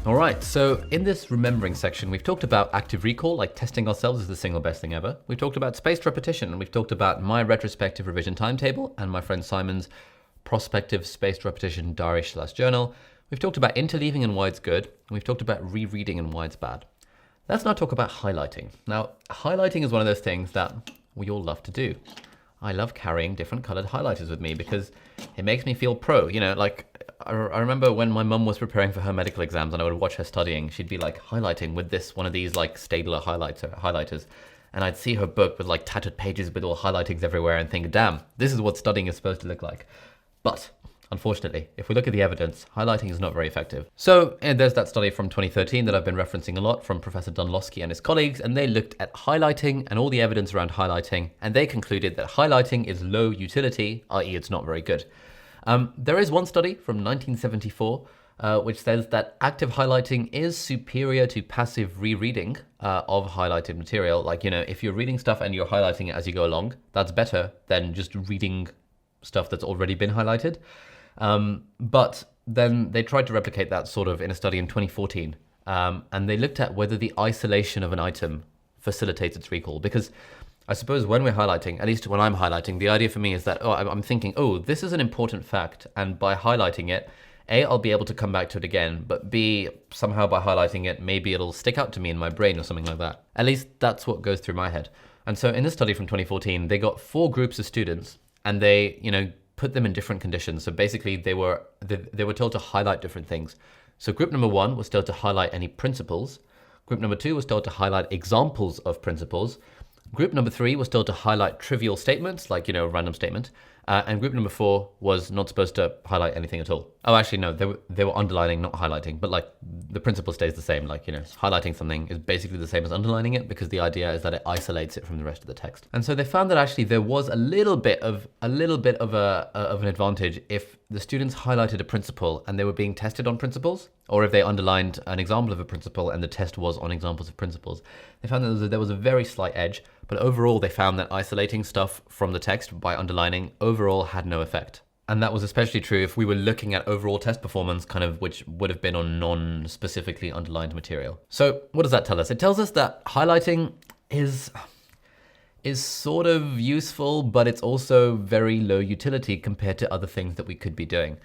All right, so in this remembering section, we've talked about active recall, like testing ourselves is the single best thing ever. We've talked about spaced repetition, and we've talked about my retrospective revision timetable and my friend Simon's prospective spaced repetition diary/journal. We've talked about interleaving and why it's good, and we've talked about rereading and why it's bad. Let's now talk about highlighting. Now, highlighting is one of those things that we all love to do. I love carrying different colored highlighters with me because it makes me feel pro. You know, like I remember when my mum was preparing for her medical exams and I would watch her studying, she'd be like highlighting with one of these like Staedtler highlighters. And I'd see her book with like tattered pages with all highlightings everywhere and think, damn, this is what studying is supposed to look like. But unfortunately, if we look at the evidence, highlighting is not very effective. So there's that study from 2013 that I've been referencing a lot from Professor Dunlosky and his colleagues, and they looked at highlighting and all the evidence around highlighting, and they concluded that highlighting is low utility, i.e. it's not very good. There is one study from 1974 which says that active highlighting is superior to passive rereading of highlighted material. Like, you know, if you're reading stuff and you're highlighting it as you go along, that's better than just reading stuff that's already been highlighted. But then they tried to replicate that sort of in a study in 2014. And they looked at whether the isolation of an item facilitates its recall. Because I suppose when we're highlighting, at least when I'm highlighting, the idea for me is that, I'm thinking, this is an important fact. And by highlighting it, A, I'll be able to come back to it again, but B, somehow by highlighting it, maybe it'll stick out to me in my brain or something like that. At least that's what goes through my head. And so in this study from 2014, they got 4 groups of students and they, put them in different conditions. So basically they were told to highlight different things. So group number 1 was told to highlight any principles. Group number 2 was told to highlight examples of principles. Group number 3 was told to highlight trivial statements, like, a random statement. And group number 4 was not supposed to highlight anything at all. Oh, actually, no, they were underlining, not highlighting, but like the principle stays the same. Like, highlighting something is basically the same as underlining it because the idea is that it isolates it from the rest of the text. And so they found that actually there was a little bit of an advantage if the students highlighted a principle and they were being tested on principles, or if they underlined an example of a principle and the test was on examples of principles. They found that there was a very slight edge, but overall they found that isolating stuff from the text by underlining overall had no effect. And that was especially true if we were looking at overall test performance, which would have been on non-specifically underlined material. So what does that tell us? It tells us that highlighting is sort of useful, but it's also very low utility compared to other things that we could be doing.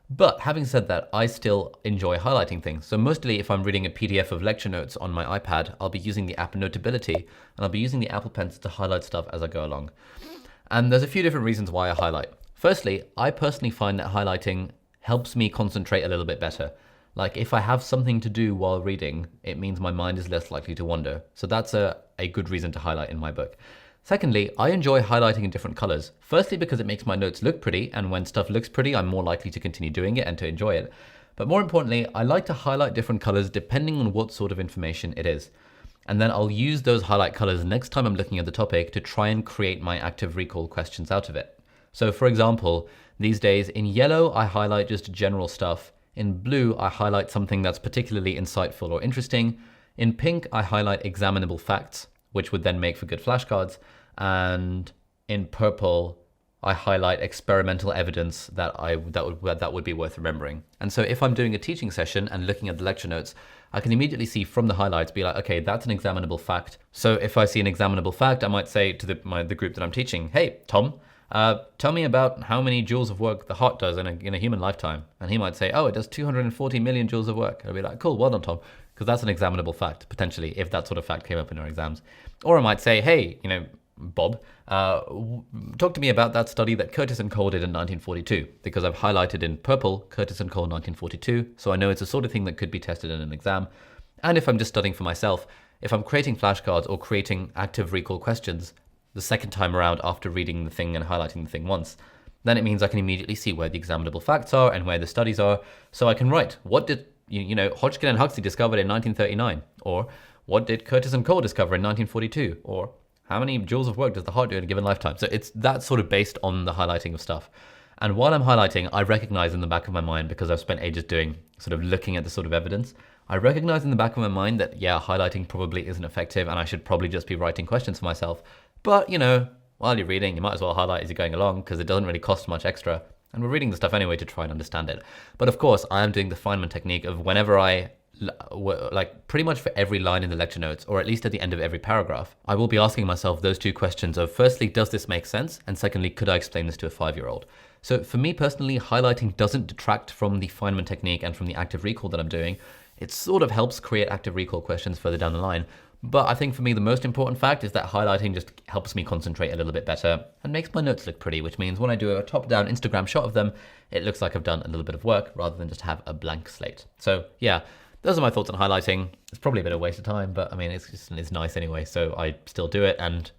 But having said that, I still enjoy highlighting things. So mostly if I'm reading a PDF of lecture notes on my iPad, I'll be using the app Notability, and I'll be using the Apple Pencil to highlight stuff as I go along. And there's a few different reasons why I highlight. Firstly, I personally find that highlighting helps me concentrate a little bit better. Like if I have something to do while reading, it means my mind is less likely to wander. So that's a good reason to highlight in my book. Secondly, I enjoy highlighting in different colors. Firstly, because it makes my notes look pretty, and when stuff looks pretty, I'm more likely to continue doing it and to enjoy it. But more importantly, I like to highlight different colors depending on what sort of information it is. And then I'll use those highlight colors next time I'm looking at the topic to try and create my active recall questions out of it. So for example, these days in yellow, I highlight just general stuff. In blue, I highlight something that's particularly insightful or interesting. In pink, I highlight examinable facts, which would then make for good flashcards. And in purple, I highlight experimental evidence that would be worth remembering. And so if I'm doing a teaching session and looking at the lecture notes, I can immediately see from the highlights, be like, okay, that's an examinable fact. So if I see an examinable fact, I might say to the group that I'm teaching, hey, Tom, tell me about how many joules of work the heart does in a human lifetime. And he might say, it does 240 million joules of work. I'll be like, cool, well done, Tom. Because that's an examinable fact, potentially, if that sort of fact came up in our exams. Or I might say, hey, Bob, talk to me about that study that Curtis and Cole did in 1942, because I've highlighted in purple Curtis and Cole 1942, so I know it's the sort of thing that could be tested in an exam. And if I'm just studying for myself, if I'm creating flashcards or creating active recall questions the second time around after reading the thing and highlighting the thing once, then it means I can immediately see where the examinable facts are and where the studies are, so I can write, what did Hodgkin and Huxley discovered in 1939, or what did Curtis and Cole discover in 1942, or how many joules of work does the heart do in a given lifetime? So it's that sort of based on the highlighting of stuff. And while I'm highlighting, I recognize in the back of my mind, because I've spent ages sort of looking at the sort of evidence, I recognize in the back of my mind that, highlighting probably isn't effective and I should probably just be writing questions for myself. But, while you're reading, you might as well highlight as you're going along because it doesn't really cost much extra. And we're reading the stuff anyway to try and understand it. But of course, I am doing the Feynman technique of whenever I like pretty much for every line in the lecture notes, or at least at the end of every paragraph, I will be asking myself those two questions of, firstly, does this make sense? And secondly, could I explain this to a 5-year-old? So for me personally, highlighting doesn't detract from the Feynman technique and from the active recall that I'm doing. It sort of helps create active recall questions further down the line. But I think for me, the most important fact is that highlighting just helps me concentrate a little bit better and makes my notes look pretty, which means when I do a top-down Instagram shot of them, it looks like I've done a little bit of work rather than just have a blank slate. So yeah, those are my thoughts on highlighting. It's probably a bit of a waste of time, but I mean, it's nice anyway, so I still do it, and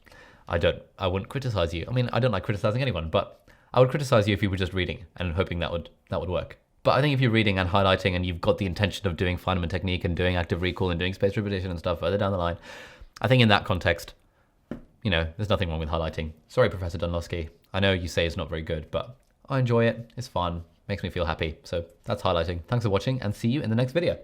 I wouldn't criticize you. I mean, I don't like criticizing anyone, but I would criticize you if you were just reading and hoping that would work. But I think if you're reading and highlighting and you've got the intention of doing Feynman technique and doing active recall and doing spaced repetition and stuff further down the line, I think in that context, there's nothing wrong with highlighting. Sorry, Professor Dunlosky. I know you say it's not very good, but I enjoy it. It's fun. Makes me feel happy. So that's highlighting. Thanks for watching, and see you in the next video.